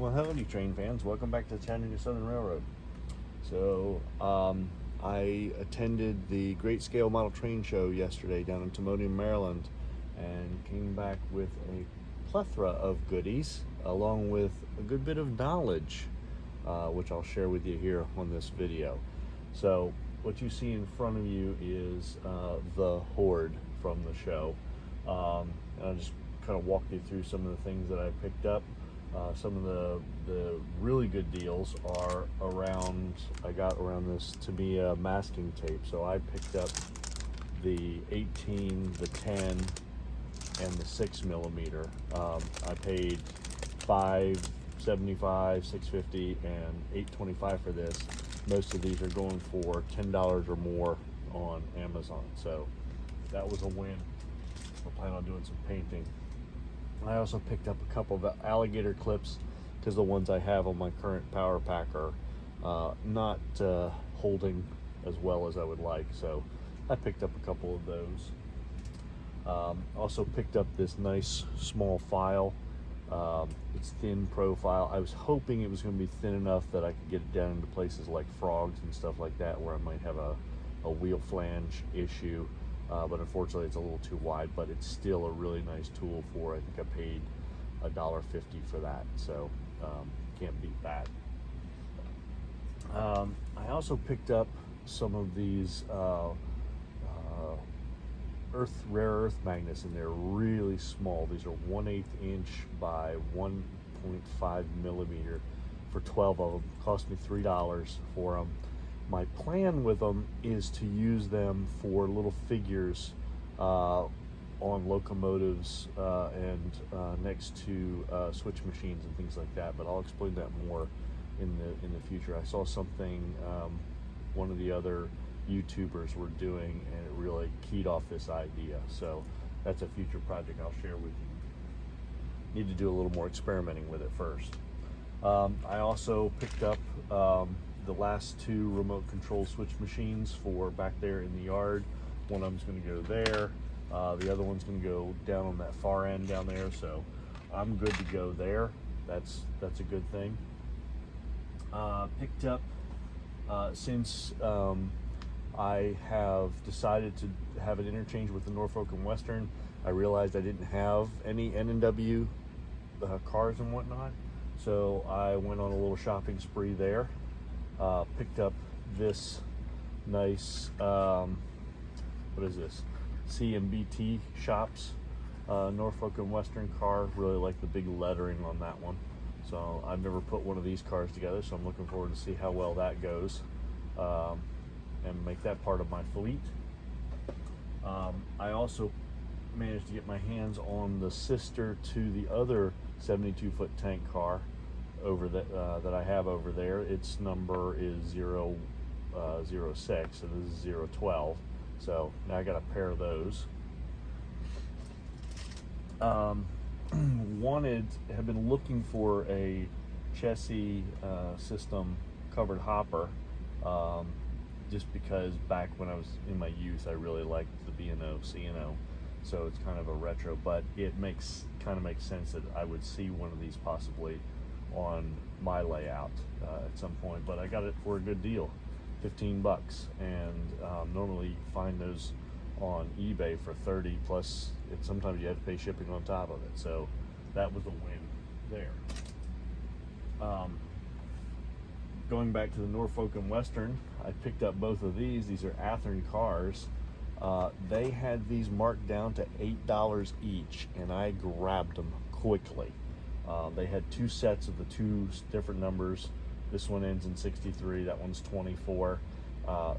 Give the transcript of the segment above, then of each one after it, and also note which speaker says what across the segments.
Speaker 1: Well, howdy, train fans. Welcome back to the Chattanooga Southern Railroad. So, I attended the Great Scale Model Train Show yesterday down in Timonium, Maryland, and came back with a plethora of goodies, along with a good bit of knowledge, which I'll share with you here on this video. So, what you see in front of you is the Horde from the show. And I'll just kind of walk you through some of the things that I picked up. Some of the really good deals are around, I got around this Tamiya masking tape. So I picked up the 18, the 10, and the 6mm. I paid $5.75, $6.50, and $8.25 for this. Most of these are going for $10 or more on Amazon. So that was a win. We're planning on doing some painting. I also picked up a couple of alligator clips because the ones I have on my current power pack are not holding as well as I would like. So I picked up a couple of those. Also picked up this nice small file. It's thin profile. I was hoping it was going to be thin enough that I could get it down into places like frogs and stuff like that, where I might have a wheel flange issue. But unfortunately it's a little too wide, but it's still a really nice tool for, I think I paid $1.50 for that. So can't beat that. I also picked up some of these rare earth magnets, and they're really small. These are 1/8 inch by 1.5mm for 12 of them. Cost me $3 for them. My plan with them is to use them for little figures on locomotives and next to switch machines and things like that. But I'll explain that more in the future. I saw something one of the other YouTubers were doing, and it really keyed off this idea. So that's a future project I'll share with you. Need to do a little more experimenting with it first. I also picked up the last two remote control switch machines for back there in the yard. One of them's going to go there. The other one's going to go down on that far end down there. So I'm good to go there. That's a good thing. Picked up since I have decided to have an interchange with the Norfolk and Western. I realized I didn't have any N&W cars and whatnot. So I went on a little shopping spree there. Picked up this nice, what is this? C&BT Shops, Norfolk and Western car. Really like the big lettering on that one. So I've never put one of these cars together, so I'm looking forward to see how well that goes, and make that part of my fleet. I also managed to get my hands on the sister to the other 72-foot tank car over that I have over there. Its number is 006, and this is 012. So now I got a pair of those. Have been looking for a chassis system covered hopper, just because back when I was in my youth I really liked the B&O C&O. So it's kind of a retro, but it kind of makes sense that I would see one of these possibly on my layout at some point. But I got it for a good deal, $15, and normally you find those on eBay for $30, plus sometimes you have to pay shipping on top of it. So that was a win there. Going back to the Norfolk and Western, I picked up both of these. These are Athearn cars. They had these marked down to $8 each, and I grabbed them quickly. They had two sets of the two different numbers. This one ends in 63, that one's 24.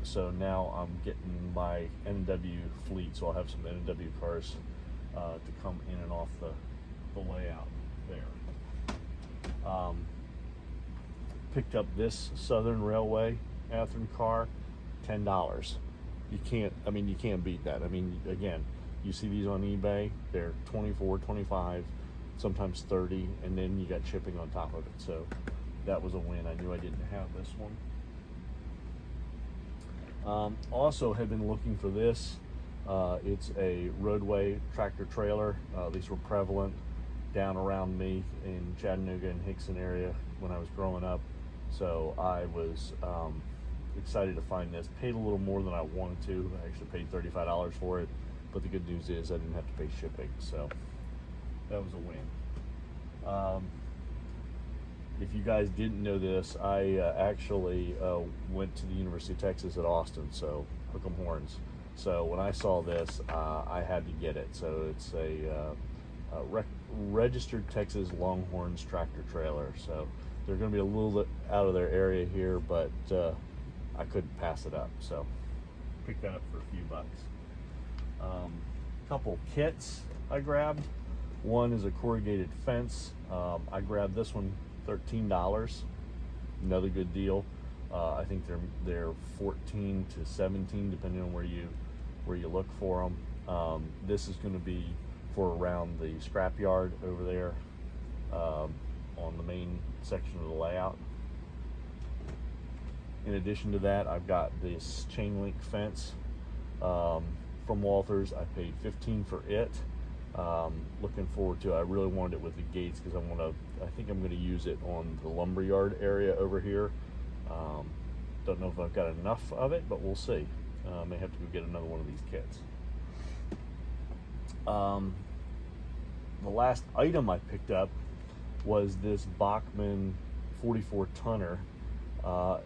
Speaker 1: So now I'm getting my N&W fleet, so I'll have some N&W cars to come in and off the layout there. Picked up this Southern Railway Athearn car, $10. You can't beat that. I mean, again, you see these on eBay, they're 24, 25, sometimes 30, and then you got shipping on top of it. So that was a win. I knew I didn't have this one. Also had been looking for this. It's a roadway tractor trailer. These were prevalent down around me in Chattanooga and Hickson area when I was growing up. So I was excited to find this. Paid a little more than I wanted to. I actually paid $35 for it, but the good news is I didn't have to pay shipping, so that was a win. If you guys didn't know this, I actually went to the University of Texas at Austin, so hook 'em horns. So when I saw this, I had to get it. So it's a registered Texas Longhorns tractor trailer. So they're going to be a little bit out of their area here, but I couldn't pass it up. So picked that up for a few bucks. Couple kits I grabbed. One is a corrugated fence. I grabbed this one $13. Another good deal. I think they're 14 to 17 depending on where you look for them. This is going to be for around the scrap yard over there on the main section of the layout. In addition to that, I've got this chain link fence from Walthers. I paid $15 for it. Looking forward to it. I really wanted it with the gates because I think I'm going to use it on the lumberyard area over here. Don't know if I've got enough of it, but we'll see. May have to go get another one of these kits. The last item I picked up was this Bachmann 44 tonner.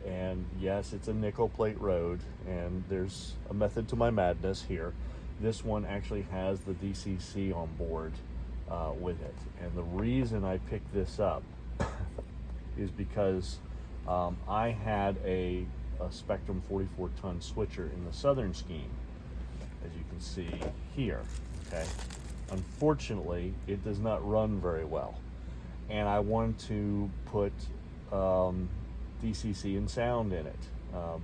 Speaker 1: And yes, it's a nickel plate road, and there's a method to my madness here. This one actually has the DCC on board with it. And the reason I picked this up is because I had a Spectrum 44 ton switcher in the Southern scheme, as you can see here, okay? Unfortunately, it does not run very well. And I wanted to put DCC and sound in it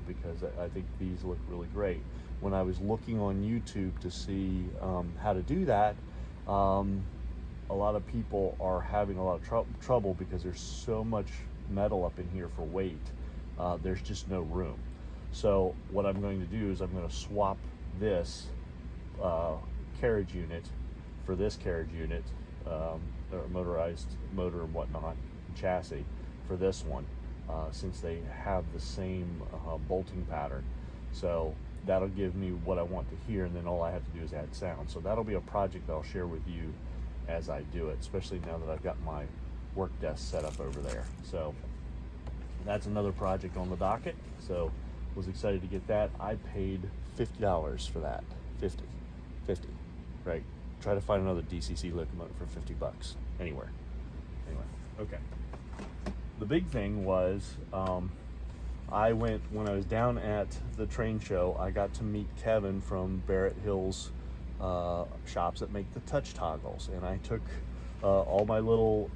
Speaker 1: because I think these look really great. When I was looking on YouTube to see how to do that, a lot of people are having a lot of trouble because there's so much metal up in here for weight. There's just no room. So what I'm going to do is I'm going to swap this carriage unit for this carriage unit, or motorized motor and whatnot, chassis for this one, since they have the same bolting pattern. So that'll give me what I want to hear, and then all I have to do is add sound. So that'll be a project that I'll share with you as I do it, especially now that I've got my work desk set up over there. So that's another project on the docket. So was excited to get that. I paid $50 for that. 50, right? Try to find another DCC locomotive for 50 bucks anywhere. Anyway, okay. The big thing was, when I was down at the train show, I got to meet Kevin from Barrett Hill's shops that make the touch toggles, and I took all my little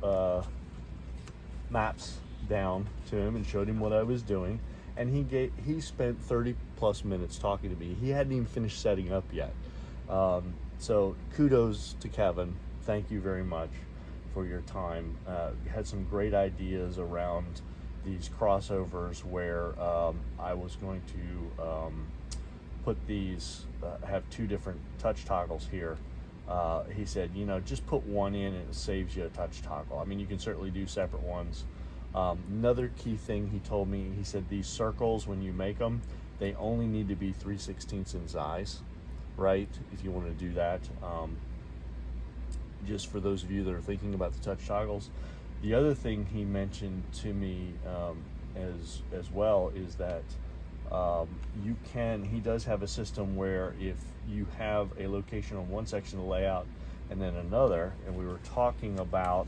Speaker 1: maps down to him and showed him what I was doing, and he spent 30 plus minutes talking to me. He hadn't even finished setting up yet. So kudos to Kevin. Thank you very much for your time. Had some great ideas around these crossovers where I was going to put these, have two different touch toggles here. He said, just put one in and it saves you a touch toggle. I mean, you can certainly do separate ones. Another key thing he told me, he said these circles, when you make them, they only need to be 3/16 in size, right? If you want to do that. Just for those of you that are thinking about the touch toggles. The other thing he mentioned to me as well is that he does have a system where if you have a location on one section of the layout and then another, and we were talking about,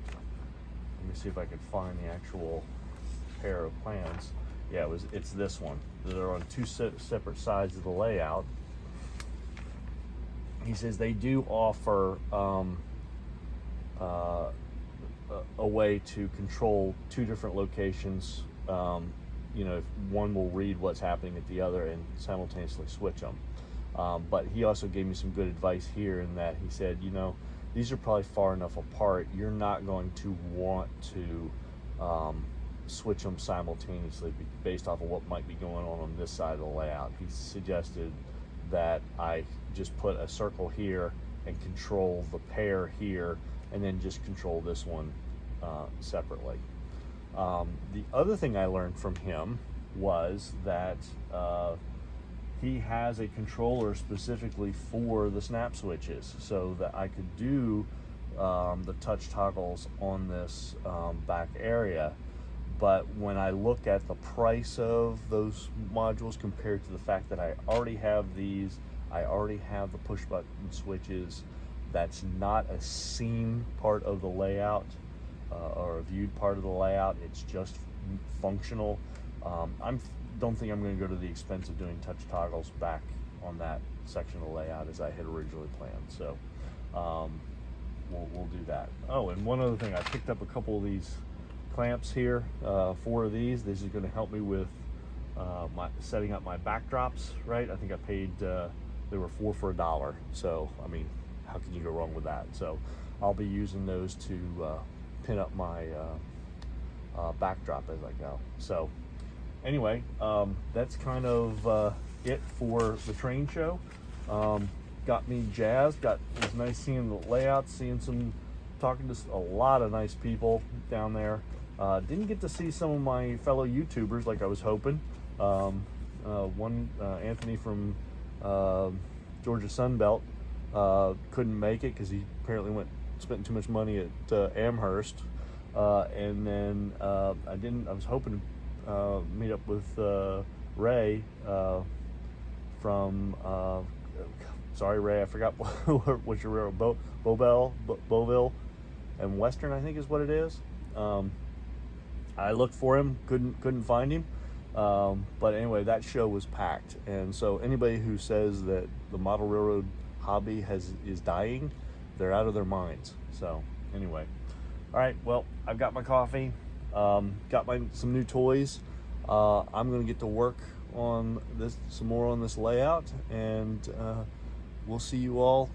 Speaker 1: let me see if I can find the actual pair of plans. Yeah, it's this one. They're on two separate sides of the layout. He says they do offer a way to control two different locations. If one will read what's happening at the other and simultaneously switch them. But he also gave me some good advice here in that he said, these are probably far enough apart. You're not going to want to switch them simultaneously based off of what might be going on this side of the layout. He suggested that I just put a circle here and control the pair here and then just control this one separately. The other thing I learned from him was that he has a controller specifically for the snap switches, so that I could do the touch toggles on this back area. But when I look at the price of those modules compared to the fact that I already have these, I already have the push button switches, that's not a seen part of the layout or a viewed part of the layout, it's just functional. Don't think I'm going to go to the expense of doing touch toggles back on that section of the layout as I had originally planned. So we'll do that. Oh, and one other thing, I picked up a couple of these clamps here, 4 of these. This is going to help me with setting up my backdrops, right? I think I paid, they were 4 for $1. So, I mean, how can you go wrong with that? So I'll be using those to pin up my backdrop as I go. So anyway, that's kind of it for the train show. Got me jazzed. It was nice seeing the layouts, talking to a lot of nice people down there. Didn't get to see some of my fellow YouTubers like I was hoping. One, Anthony from Georgia Sunbelt, couldn't make it because he apparently spent too much money at Amherst. And then I was hoping to meet up with Ray from sorry Ray, I forgot what your railroad, Beauville and Western, I think is what it is. I looked for him, couldn't find him. But anyway, that show was packed, and so anybody who says that the model railroad hobby is dying, they're out of their minds. So anyway, all right, well, I've got my coffee, got some new toys. I'm gonna get to work on some more on this layout, and we'll see you all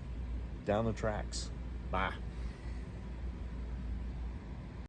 Speaker 1: down the tracks. Bye.